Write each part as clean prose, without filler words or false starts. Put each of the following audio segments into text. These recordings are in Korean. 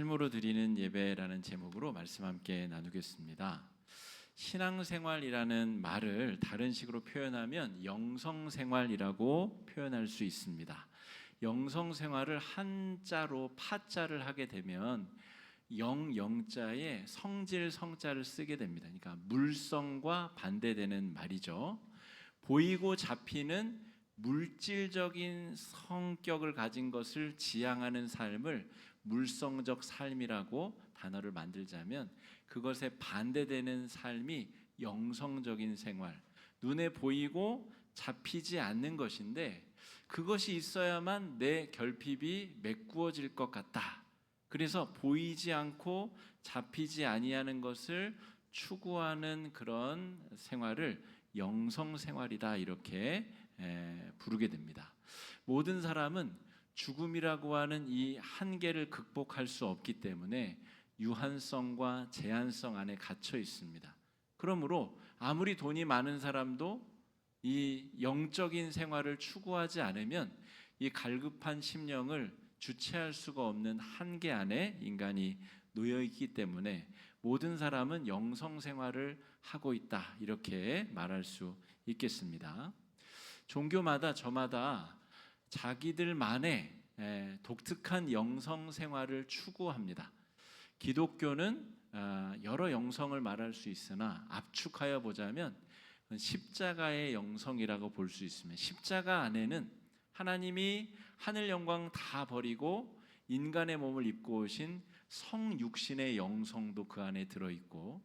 삶으로 드리는 예배라는 제목으로 말씀 함께 나누겠습니다. 신앙생활이라는 말을 다른 식으로 표현하면 영성생활이라고 표현할 수 있습니다. 영성생활을 한자로 파자를 하게 되면 영자에 성질 성자를 쓰게 됩니다. 그러니까 물성과 반대되는 말이죠. 보이고 잡히는 물질적인 성격을 가진 것을 지향하는 삶을 물성적 삶이라고 단어를 만들자면, 그것에 반대되는 삶이 영성적인 생활, 눈에 보이고 잡히지 않는 것인데 그것이 있어야만 내 결핍이 메꾸어질 것 같다. 그래서 보이지 않고 잡히지 아니하는 것을 추구하는 그런 생활을 영성생활이다, 이렇게 부르게 됩니다. 모든 사람은 죽음이라고 하는 이 한계를 극복할 수 없기 때문에 유한성과 제한성 안에 갇혀 있습니다. 그러므로 아무리 돈이 많은 사람도 이 영적인 생활을 추구하지 않으면 이 갈급한 심령을 주체할 수가 없는 한계 안에 인간이 놓여 있기 때문에 모든 사람은 영성 생활을 하고 있다, 이렇게 말할 수 있겠습니다. 종교마다 저마다 자기들만의 독특한 영성 생활을 추구합니다. 기독교는 여러 영성을 말할 수 있으나 압축하여 보자면 십자가의 영성이라고 볼 수 있습니다. 십자가 안에는 하나님이 하늘 영광 다 버리고 인간의 몸을 입고 오신 성육신의 영성도 그 안에 들어있고,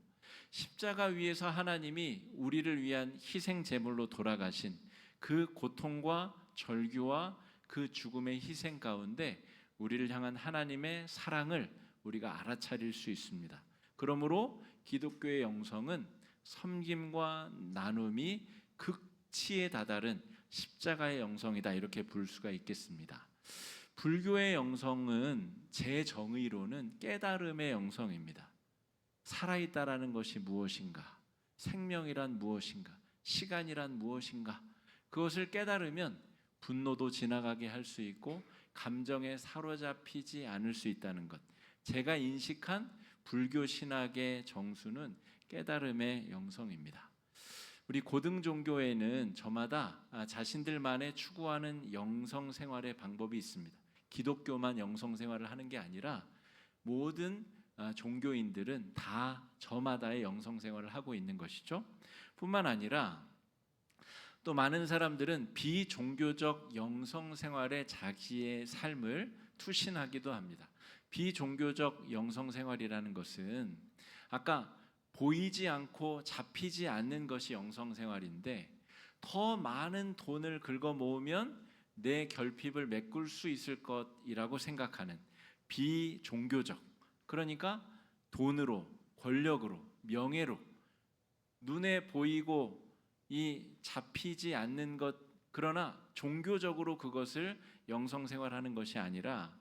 십자가 위에서 하나님이 우리를 위한 희생 제물로 돌아가신 그 고통과 절규와 그 죽음의 희생 가운데 우리를 향한 하나님의 사랑을 우리가 알아차릴 수 있습니다. 그러므로 기독교의 영성은 섬김과 나눔이 극치에 다다른 십자가의 영성이다, 이렇게 볼 수가 있겠습니다. 불교의 영성은 제 정의로는 깨달음의 영성입니다. 살아있다라는 것이 무엇인가, 생명이란 무엇인가, 시간이란 무엇인가, 그것을 깨달으면 분노도 지나가게 할 수 있고 감정에 사로잡히지 않을 수 있다는 것. 제가 인식한 불교 신학의 정수는 깨달음의 영성입니다. 우리 고등 종교에는 저마다 자신들만의 추구하는 영성 생활의 방법이 있습니다. 기독교만 영성 생활을 하는 게 아니라 모든 종교인들은 다 저마다의 영성 생활을 하고 있는 것이죠. 뿐만 아니라 또 많은 사람들은 비종교적 영성 생활에 자기의 삶을 투신하기도 합니다. 비종교적 영성 생활이라는 것은 아까 보이지 않고 잡히지 않는 것이 영성 생활인데, 더 많은 돈을 긁어 모으면 내 결핍을 메꿀 수 있을 것이라고 생각하는 비종교적, 그러니까 돈으로, 권력으로, 명예로 눈에 보이고 이 잡히지 않는 것, 그러나 종교적으로 그것을 영성생활하는 것이 아니라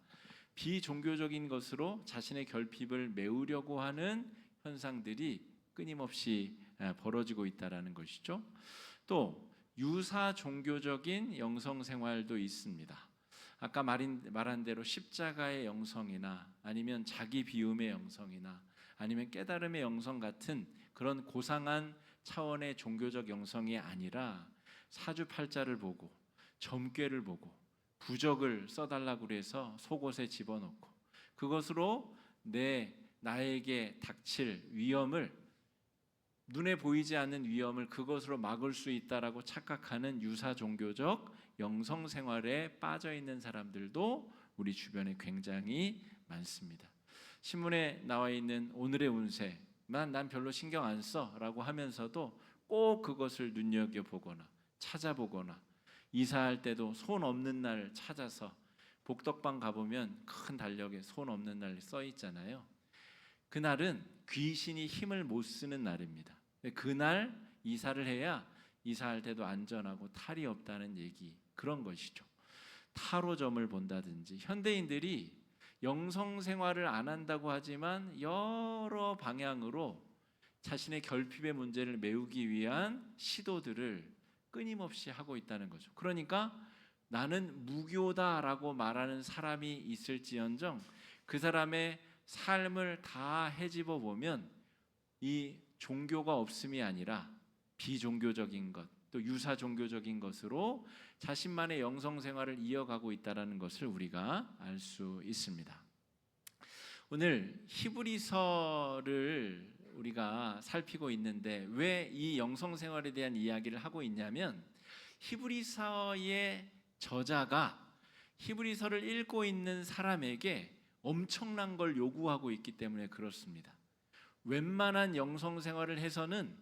비종교적인 것으로 자신의 결핍을 메우려고 하는 현상들이 끊임없이 벌어지고 있다는 것이죠. 또 유사 종교적인 영성생활도 있습니다. 아까 말한 대로 십자가의 영성이나 아니면 자기 비움의 영성이나 아니면 깨달음의 영성 같은 그런 고상한 차원의 종교적 영성이 아니라 사주팔자를 보고 점괘를 보고 부적을 써달라고 해서 속옷에 집어넣고 그것으로 나에게 닥칠 위험을, 눈에 보이지 않는 위험을 그것으로 막을 수 있다라고 착각하는 유사 종교적 영성 생활에 빠져 있는 사람들도 우리 주변에 굉장히 많습니다. 신문에 나와 있는 오늘의 운세만 난 별로 신경 안 써라고 하면서도 꼭 그것을 눈여겨보거나 찾아보거나, 이사할 때도 손 없는 날 찾아서, 복덕방 가보면 큰 달력에 손 없는 날 써 있잖아요. 그날은 귀신이 힘을 못 쓰는 날입니다. 그날 이사를 해야 이사할 때도 안전하고 탈이 없다는 얘기, 그런 것이죠. 타로점을 본다든지, 현대인들이 영성생활을 안 한다고 하지만 여러 방향으로 자신의 결핍의 문제를 메우기 위한 시도들을 끊임없이 하고 있다는 거죠. 그러니까 나는 무교다라고 말하는 사람이 있을지언정 그 사람의 삶을 다 헤집어 보면 이 종교가 없음이 아니라 비종교적인 것, 또 유사 종교적인 것으로 자신만의 영성 생활을 이어가고 있다는 것을 우리가 알 수 있습니다. 오늘 히브리서를 우리가 살피고 있는데 왜 이 영성 생활에 대한 이야기를 하고 있냐면, 히브리서의 저자가 히브리서를 읽고 있는 사람에게 엄청난 걸 요구하고 있기 때문에 그렇습니다. 웬만한 영성 생활을 해서는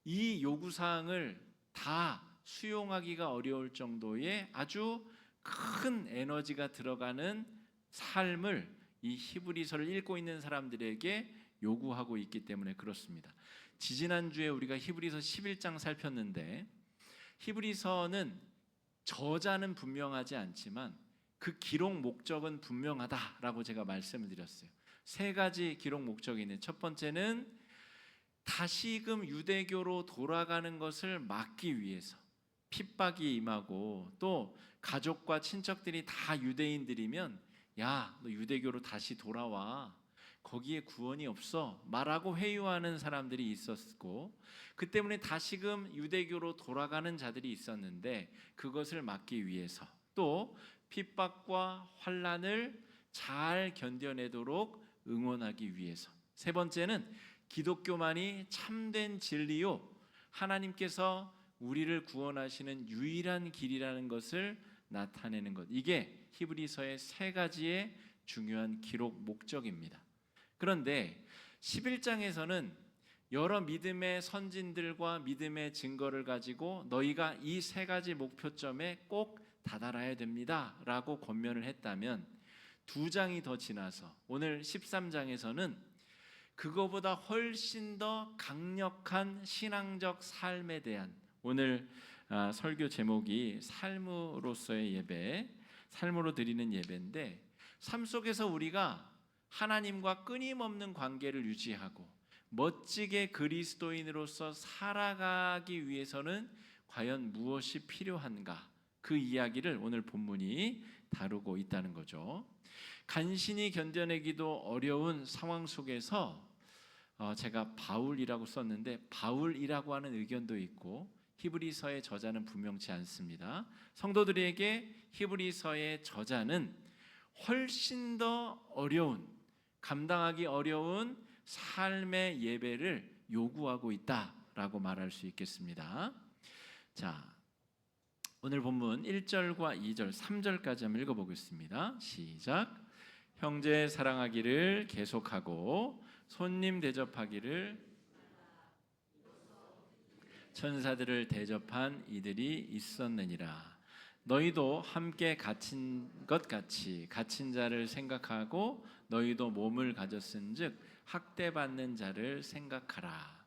이 요구사항을 다 수용하기가 어려울 정도의 아주 큰 에너지가 들어가는 삶을 이 히브리서를 읽고 있는 사람들에게 요구하고 있기 때문에 그렇습니다. 지지난주에 우리가 히브리서 11장 살폈는데, 히브리서는 저자는 분명하지 않지만 그 기록 목적은 분명하다라고 제가 말씀을 드렸어요. 세 가지 기록 목적이 있는데, 첫 번째는 다시금 유대교로 돌아가는 것을 막기 위해서 핍박이 임하고, 또 가족과 친척들이 다 유대인들이면 야, 너 유대교로 다시 돌아와, 거기에 구원이 없어 말하고 회유하는 사람들이 있었고, 그 때문에 다시금 유대교로 돌아가는 자들이 있었는데, 그것을 막기 위해서, 또 핍박과 환난을 잘 견뎌내도록 응원하기 위해서, 세 번째는 기독교만이 참된 진리요, 하나님께서 우리를 구원하시는 유일한 길이라는 것을 나타내는 것. 이게 히브리서의 세 가지의 중요한 기록 목적입니다. 그런데 11장에서는 여러 믿음의 선진들과 믿음의 증거를 가지고 너희가 이 세 가지 목표점에 꼭 다다라야 됩니다 라고 권면을 했다면, 두 장이 더 지나서 오늘 13장에서는 그거보다 훨씬 더 강력한 신앙적 삶에 대한, 오늘 설교 제목이 삶으로서의 예배, 삶으로 드리는 예배인데, 삶 속에서 우리가 하나님과 끊임없는 관계를 유지하고 멋지게 그리스도인으로서 살아가기 위해서는 과연 무엇이 필요한가, 그 이야기를 오늘 본문이 다루고 있다는 거죠. 간신히 견뎌내기도 어려운 상황 속에서 제가 바울이라고 썼는데, 바울이라고 하는 의견도 있고 히브리서의 저자는 분명치 않습니다. 성도들에게 히브리서의 저자는 훨씬 더 어려운, 감당하기 어려운 삶의 예배를 요구하고 있다라고 말할 수 있겠습니다. 자, 오늘 본문 1절과 2절, 3절까지 한번 읽어보겠습니다. 시작. 형제 사랑하기를 계속하고 손님 대접하기를, 천사들을 대접한 이들이 있었느니라. 너희도 함께 갇힌 것 같이 갇힌 자를 생각하고 너희도 몸을 가졌은즉 학대받는 자를 생각하라.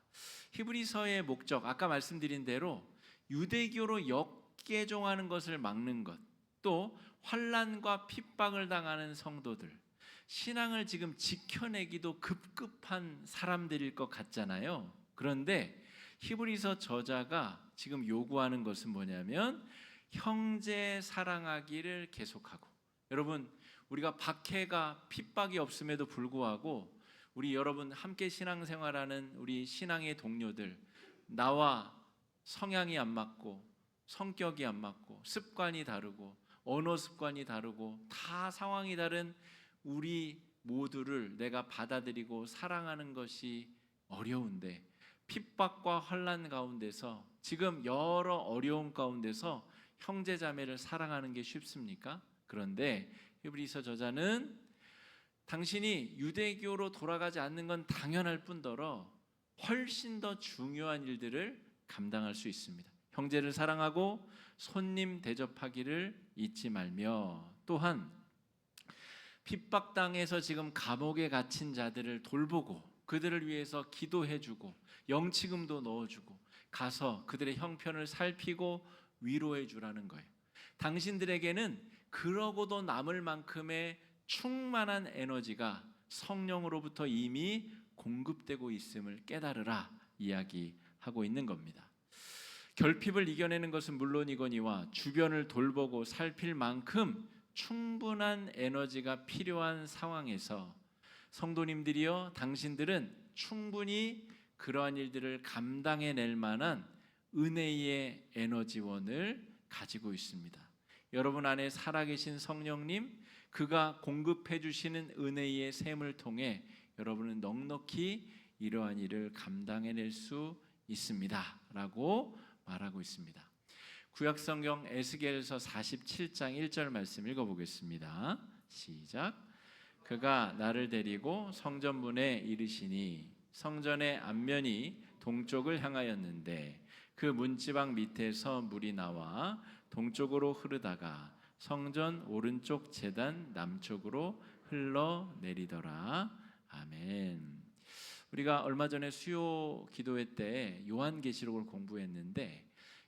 히브리서의 목적, 아까 말씀드린 대로 유대교로 역개종하는 것을 막는 것, 또 환난과 핍박을 당하는 성도들, 신앙을 지금 지켜내기도 급급한 사람들일 것 같잖아요. 그런데 히브리서 저자가 지금 요구하는 것은 뭐냐면, 형제 사랑하기를 계속하고. 여러분, 우리가 박해가 핍박이 없음에도 불구하고 우리 여러분 함께 신앙생활하는 우리 신앙의 동료들, 나와 성향이 안 맞고 성격이 안 맞고 습관이 다르고 언어 습관이 다르고 다 상황이 다른 우리 모두를 내가 받아들이고 사랑하는 것이 어려운데, 핍박과 환난 가운데서, 지금 여러 어려움 가운데서 형제자매를 사랑하는 게 쉽습니까? 그런데 히브리서 저자는 당신이 유대교로 돌아가지 않는 건 당연할 뿐더러 훨씬 더 중요한 일들을 감당할 수 있습니다. 형제를 사랑하고 손님 대접하기를 잊지 말며, 또한 핍박당해서 지금 감옥에 갇힌 자들을 돌보고 그들을 위해서 기도해주고 영치금도 넣어주고 가서 그들의 형편을 살피고 위로해 주라는 거예요. 당신들에게는 그러고도 남을 만큼의 충만한 에너지가 성령으로부터 이미 공급되고 있음을 깨달으라 이야기하고 있는 겁니다. 결핍을 이겨내는 것은 물론이거니와 주변을 돌보고 살필 만큼 충분한 에너지가 필요한 상황에서 성도님들이여, 당신들은 충분히 그러한 일들을 감당해낼 만한 은혜의 에너지원을 가지고 있습니다. 여러분 안에 살아계신 성령님, 그가 공급해 주시는 은혜의 샘을 통해 여러분은 넉넉히 이러한 일을 감당해낼 수 있습니다 라고 말하고 있습니다. 구약성경 에스겔서 47장 1절 말씀 읽어보겠습니다. 시작. 그가 나를 데리고 성전문에 이르시니 성전의 앞면이 동쪽을 향하였는데 그 문지방 밑에서 물이 나와 동쪽으로 흐르다가 성전 오른쪽 제단 남쪽으로 흘러내리더라. 아멘. 우리가 얼마 전에 수요 기도회 때 요한계시록을 공부했는데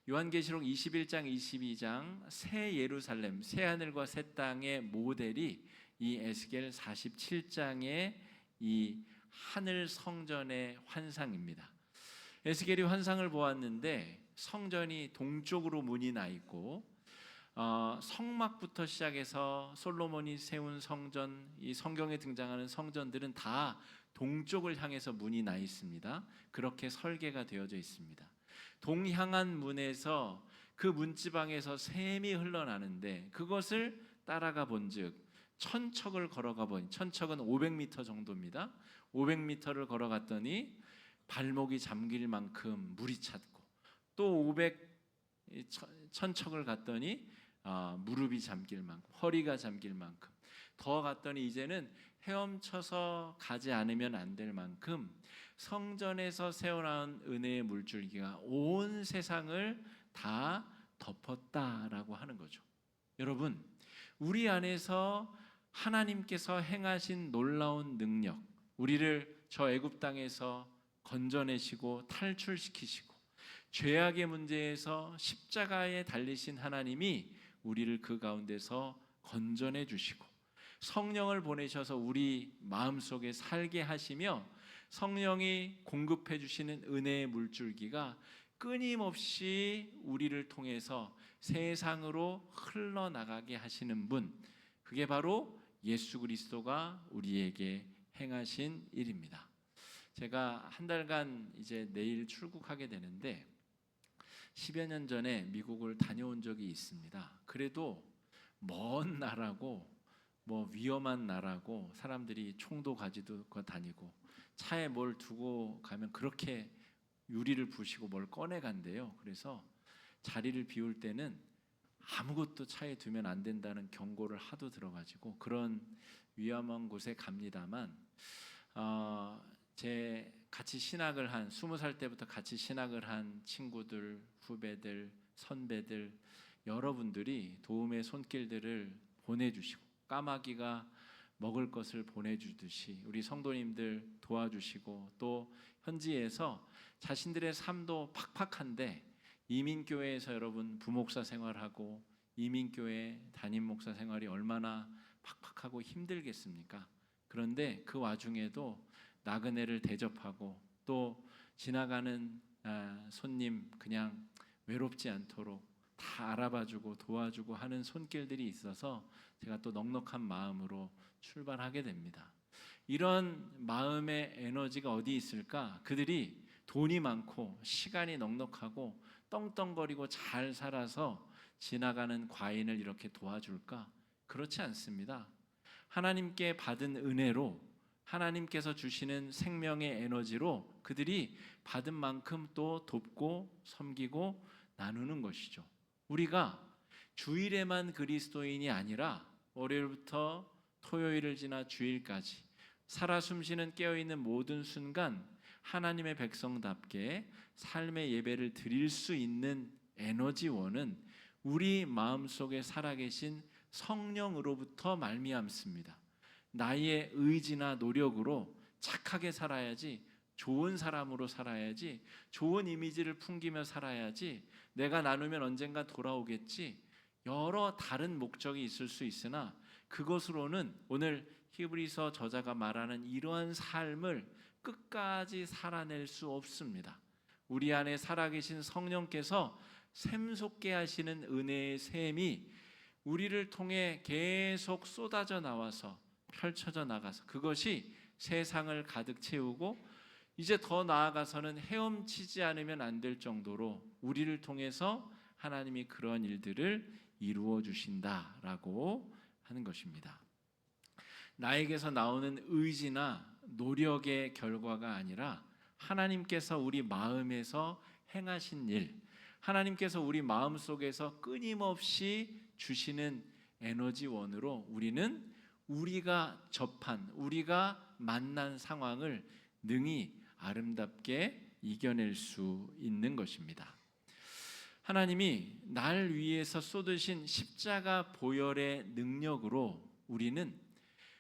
요한계시록 21장 22장 새 예루살렘 새 하늘과 새 땅의 모델이 이 에스겔 47장의 이 하늘 성전의 환상입니다. 에스겔이 환상을 보았는데 성전이 동쪽으로 문이 나 있고 성막부터 시작해서 솔로몬이 세운 성전, 이 성경에 등장하는 성전들은 다 동쪽을 향해서 문이 나 있습니다. 그렇게 설계가 되어져 있습니다. 동향한 문에서 그 문지방에서 샘이 흘러나는데 그것을 따라가 본즉 천척을 걸어가 보니, 천척은 500m 정도입니다. 500m를 걸어갔더니 발목이 잠길 만큼 물이 찼고 또 천척을 갔더니 무릎이 잠길 만큼, 허리가 잠길 만큼, 더 갔더니 이제는 헤엄쳐서 가지 않으면 안 될 만큼 성전에서 새어나온 은혜의 물줄기가 온 세상을 다 덮었다라고 하는 거죠. 여러분, 우리 안에서 하나님께서 행하신 놀라운 능력, 우리를 저 애굽 땅에서 건져내시고 탈출시키시고 죄악의 문제에서 십자가에 달리신 하나님이 우리를 그 가운데서 건져내 주시고 성령을 보내셔서 우리 마음속에 살게 하시며 성령이 공급해 주시는 은혜의 물줄기가 끊임없이 우리를 통해서 세상으로 흘러나가게 하시는 분, 그게 바로 예수 그리스도가 우리에게 행하신 일입니다. 제가 한 달간 이제 내일 출국하게 되는데 10여 년 전에 미국을 다녀온 적이 있습니다. 그래도 먼 나라고 뭐 위험한 나라고 사람들이 총도 가지고 다니고 차에 뭘 두고 가면 그렇게 유리를 부시고 뭘 꺼내 간대요. 그래서 자리를 비울 때는 아무것도 차에 두면 안 된다는 경고를 하도 들어가지고 그런 위험한 곳에 갑니다만 제 같이 신학을 한 20살 때부터 같이 신학을 한 친구들, 후배들, 선배들 여러분들이 도움의 손길들을 보내주시고 까마귀가 먹을 것을 보내주듯이 우리 성도님들 도와주시고 또 현지에서 자신들의 삶도 팍팍한데 이민교회에서 여러분 부목사 생활하고 이민교회 담임 목사 생활이 얼마나 팍팍하고 힘들겠습니까? 그런데 그 와중에도 나그네를 대접하고 또 지나가는 손님 그냥 외롭지 않도록 다 알아봐주고 도와주고 하는 손길들이 있어서 제가 또 넉넉한 마음으로 출발하게 됩니다. 이런 마음의 에너지가 어디 있을까? 그들이 돈이 많고 시간이 넉넉하고 떵떵거리고 잘 살아서 지나가는 과인을 이렇게 도와줄까? 그렇지 않습니다. 하나님께 받은 은혜로 하나님께서 주시는 생명의 에너지로 그들이 받은 만큼 또 돕고 섬기고 나누는 것이죠. 우리가 주일에만 그리스도인이 아니라 월요일부터 토요일을 지나 주일까지 살아 숨쉬는 깨어있는 모든 순간 하나님의 백성답게 삶의 예배를 드릴 수 있는 에너지원은 우리 마음속에 살아계신 성령으로부터 말미암습니다. 나의 의지나 노력으로 착하게 살아야지, 좋은 사람으로 살아야지, 좋은 이미지를 풍기며 살아야지, 내가 나누면 언젠가 돌아오겠지, 여러 다른 목적이 있을 수 있으나 그것으로는 오늘 히브리서 저자가 말하는 이러한 삶을 끝까지 살아낼 수 없습니다. 우리 안에 살아계신 성령께서 샘솟게 하시는 은혜의 샘이 우리를 통해 계속 쏟아져 나와서 펼쳐져 나가서 그것이 세상을 가득 채우고 이제 더 나아가서는 헤엄치지 않으면 안 될 정도로 우리를 통해서 하나님이 그런 일들을 이루어 주신다라고 하는 것입니다. 나에게서 나오는 의지나 노력의 결과가 아니라 하나님께서 우리 마음에서 행하신 일, 하나님께서 우리 마음 속에서 끊임없이 주시는 에너지원으로 우리는 우리가 접한, 우리가 만난 상황을 능히 아름답게 이겨낼 수 있는 것입니다. 하나님이 날 위해서 쏟으신 십자가 보혈의 능력으로 우리는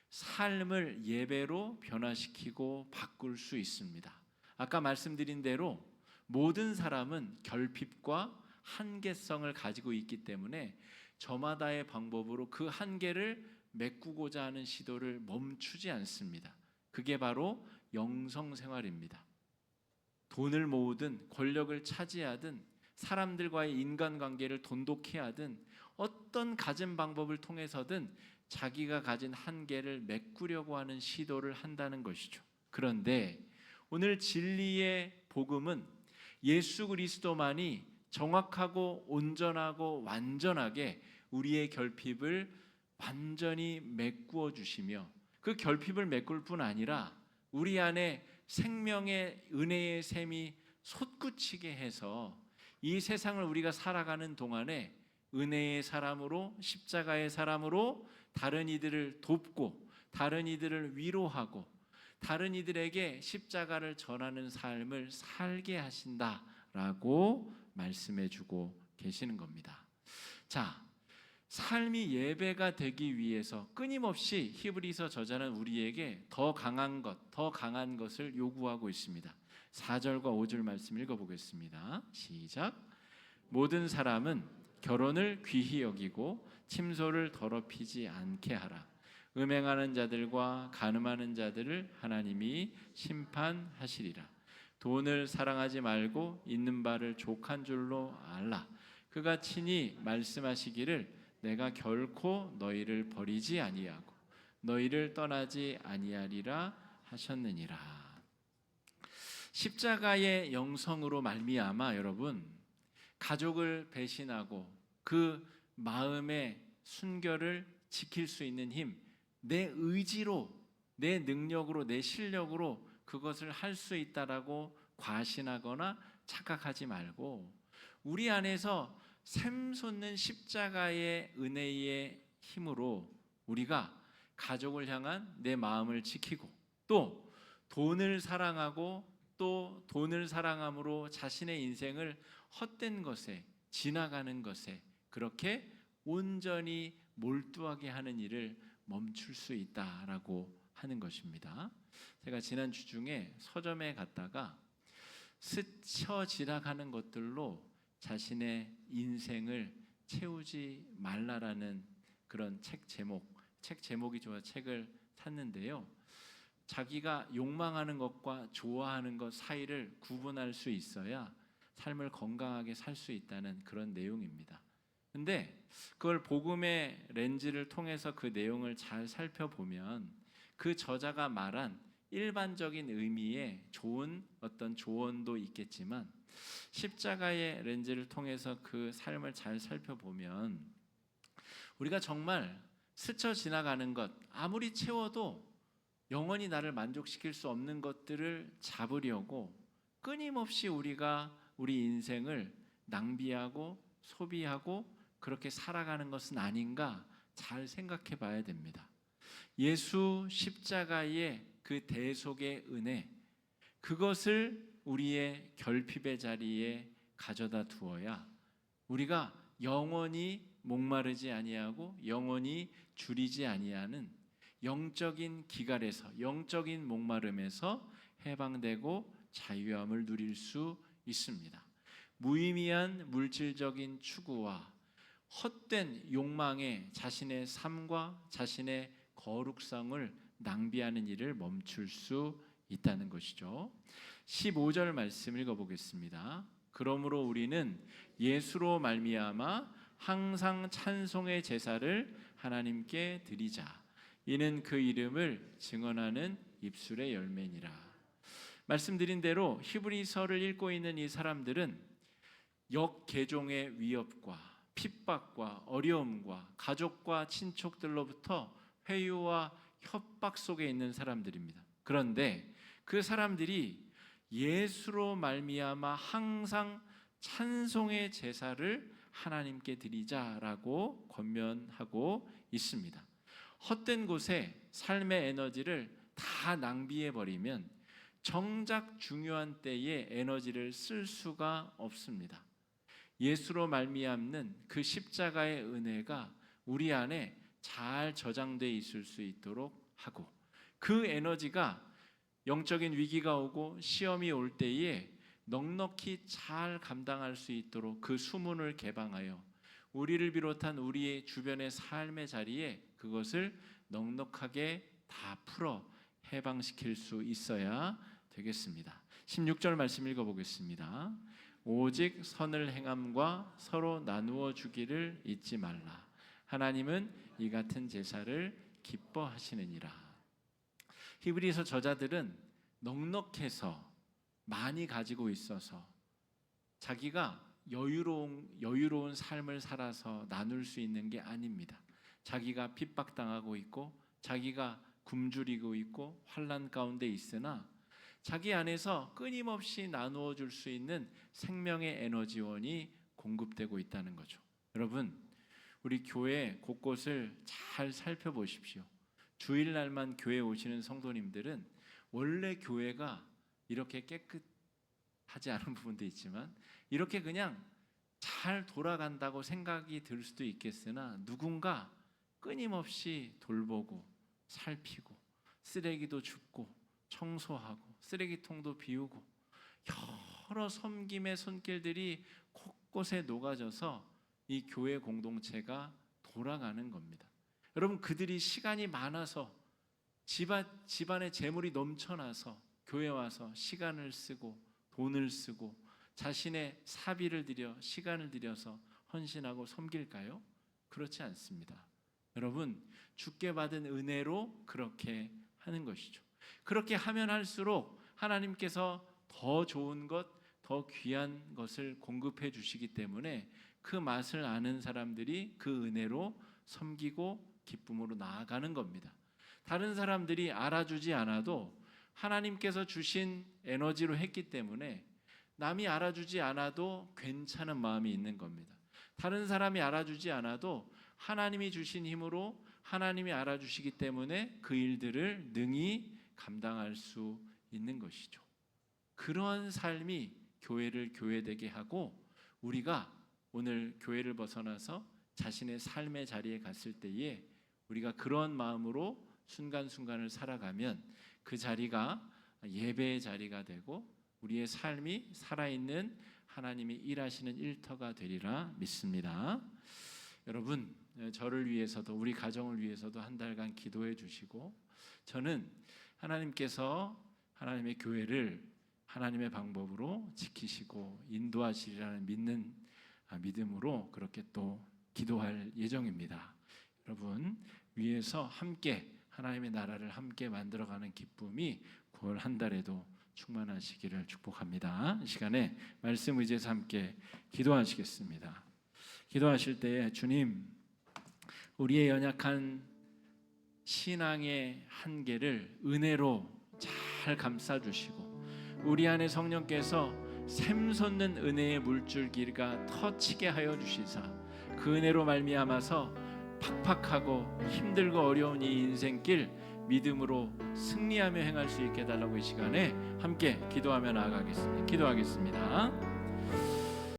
삶을 예배로 변화시키고 바꿀 수 있습니다. 아까 말씀드린 대로 모든 사람은 결핍과 한계성을 가지고 있기 때문에 저마다의 방법으로 그 한계를 메꾸고자 하는 시도를 멈추지 않습니다. 그게 바로 영성생활입니다. 돈을 모으든 권력을 차지하든 사람들과의 인간관계를 돈독히 하든 어떤 가진 방법을 통해서든 자기가 가진 한계를 메꾸려고 하는 시도를 한다는 것이죠. 그런데 오늘 진리의 복음은 예수 그리스도만이 정확하고 온전하고 완전하게 우리의 결핍을 완전히 메꾸어 주시며 그 결핍을 메꿀 뿐 아니라 우리 안에 생명의 은혜의 샘이 솟구치게 해서 이 세상을 우리가 살아가는 동안에 은혜의 사람으로, 십자가의 사람으로 다른 이들을 돕고 다른 이들을 위로하고 다른 이들에게 십자가를 전하는 삶을 살게 하신다라고 말씀해 주고 계시는 겁니다. 자, 삶이 예배가 되기 위해서 끊임없이 히브리서 저자는 우리에게 더 강한 것을 요구하고 있습니다. 4절과 5절 말씀 읽어보겠습니다. 시작. 모든 사람은 결혼을 귀히 여기고 침소를 더럽히지 않게 하라. 음행하는 자들과 간음하는 자들을 하나님이 심판하시리라. 돈을 사랑하지 말고 있는 바를 족한 줄로 알라. 그가 친히 말씀하시기를 내가 결코 너희를 버리지 아니하고 너희를 떠나지 아니하리라 하셨느니라. 십자가의 영성으로 말미암아 여러분 가족을 배신하고 그 마음의 순결을 지킬 수 있는 힘, 내 의지로, 내 능력으로, 내 실력으로 그것을 할 수 있다라고 과신하거나 착각하지 말고 우리 안에서 샘솟는 십자가의 은혜의 힘으로 우리가 가족을 향한 내 마음을 지키고 또 돈을 사랑하고 또 돈을 사랑함으로 자신의 인생을 헛된 것에 지나가는 것에 그렇게 온전히 몰두하게 하는 일을 멈출 수 있다라고 하는 것입니다. 제가 지난 주 중에 서점에 갔다가 스쳐 지나가는 것들로 자신의 인생을 채우지 말라라는 그런 책 제목이 좋아 책을 샀는데요. 자기가 욕망하는 것과 좋아하는 것 사이를 구분할 수 있어야 삶을 건강하게 살 수 있다는 그런 내용입니다. 근데 그걸 복음의 렌즈를 통해서 그 내용을 잘 살펴보면 그 저자가 말한 일반적인 의미의 좋은 어떤 조언도 있겠지만 십자가의 렌즈를 통해서 그 삶을 잘 살펴보면 우리가 정말 스쳐 지나가는 것 아무리 채워도 영원히 나를 만족시킬 수 없는 것들을 잡으려고 끊임없이 우리가 우리 인생을 낭비하고 소비하고 그렇게 살아가는 것은 아닌가 잘 생각해 봐야 됩니다. 예수 십자가의 그 대속의 은혜 그것을 우리의 결핍의 자리에 가져다 두어야 우리가 영원히 목마르지 아니하고 영원히 줄이지 아니하는 영적인 기갈에서 영적인 목마름에서 해방되고 자유함을 누릴 수 있습니다. 무의미한 물질적인 추구와 헛된 욕망에 자신의 삶과 자신의 거룩성을 낭비하는 일을 멈출 수 있다는 것이죠. 15절 말씀 읽어보겠습니다. 그러므로 우리는 예수로 말미암아 항상 찬송의 제사를 하나님께 드리자. 이는 그 이름을 증언하는 입술의 열매니라. 말씀드린 대로 히브리서를 읽고 있는 이 사람들은 역개종의 위협과 핍박과 어려움과 가족과 친척들로부터 회유와 협박 속에 있는 사람들입니다. 그런데 그 사람들이 예수로 말미암아 항상 찬송의 제사를 하나님께 드리자라고 권면하고 있습니다. 헛된 곳에 삶의 에너지를 다 낭비해 버리면 정작 중요한 때에 에너지를 쓸 수가 없습니다. 예수로 말미암는 그 십자가의 은혜가 우리 안에 잘 저장되어 있을 수 있도록 하고, 그 에너지가 영적인 위기가 오고 시험이 올 때에 넉넉히 잘 감당할 수 있도록 그 수문을 개방하여 우리를 비롯한 우리의 주변의 삶의 자리에 그것을 넉넉하게 다 풀어 해방시킬 수 있어야 되겠습니다. 16절 말씀 읽어보겠습니다. 오직 선을 행함과 서로 나누어 주기를 잊지 말라. 하나님은 이 같은 제사를 기뻐하시느니라. 히브리서 저자들은 넉넉해서 많이 가지고 있어서 자기가 여유로운 삶을 살아서 나눌 수 있는 게 아닙니다. 자기가 핍박당하고 있고 자기가 굶주리고 있고 환난 가운데 있으나 자기 안에서 끊임없이 나누어 줄 수 있는 생명의 에너지원이 공급되고 있다는 거죠. 여러분, 우리 교회 곳곳을 잘 살펴보십시오. 주일날만 교회 오시는 성도님들은 원래 교회가 이렇게 깨끗하지 않은 부분도 있지만 이렇게 그냥 잘 돌아간다고 생각이 들 수도 있겠으나 누군가 끊임없이 돌보고 살피고 쓰레기도 줍고 청소하고 쓰레기통도 비우고 여러 섬김의 손길들이 곳곳에 녹아져서 이 교회 공동체가 돌아가는 겁니다. 여러분, 그들이 시간이 많아서 집안에 재물이 넘쳐나서 교회 와서 시간을 쓰고 돈을 쓰고 자신의 사비를 들여 시간을 들여서 헌신하고 섬길까요? 그렇지 않습니다. 여러분, 주께 받은 은혜로 그렇게 하는 것이죠. 그렇게 하면 할수록 하나님께서 더 좋은 것, 더 귀한 것을 공급해 주시기 때문에 그 맛을 아는 사람들이 그 은혜로 섬기고 기쁨으로 나아가는 겁니다. 다른 사람들이 알아주지 않아도 하나님께서 주신 에너지로 했기 때문에 남이 알아주지 않아도 괜찮은 마음이 있는 겁니다. 다른 사람이 알아주지 않아도 하나님이 주신 힘으로 하나님이 알아주시기 때문에 그 일들을 능히 감당할 수 있는 것이죠. 그런 삶이 교회를 교회되게 하고, 우리가 오늘 교회를 벗어나서 자신의 삶의 자리에 갔을 때에 우리가 그런 마음으로 순간순간을 살아가면 그 자리가 예배의 자리가 되고 우리의 삶이 살아있는 하나님이 일하시는 일터가 되리라 믿습니다. 여러분, 저를 위해서도 우리 가정을 위해서도 한 달간 기도해 주시고, 저는 하나님께서 하나님의 교회를 하나님의 방법으로 지키시고 인도하시리라는 믿음으로 그렇게 또 기도할 예정입니다. 여러분, 위에서 함께 하나님의 나라를 함께 만들어가는 기쁨이 9월 한 달에도 충만하시기를 축복합니다. 이 시간에 말씀 의지해서 함께 기도하시겠습니다. 기도하실 때에 주님, 우리의 연약한 신앙의 한계를 은혜로 잘 감싸주시고 우리 안에 성령께서 샘솟는 은혜의 물줄기가 터치게 하여 주시사 그 은혜로 말미암아서 팍팍하고 힘들고 어려운 이 인생길 믿음으로 승리하며 행할 수 있게 해달라고 이 시간에 함께 기도하며 나아가겠습니다. 기도하겠습니다.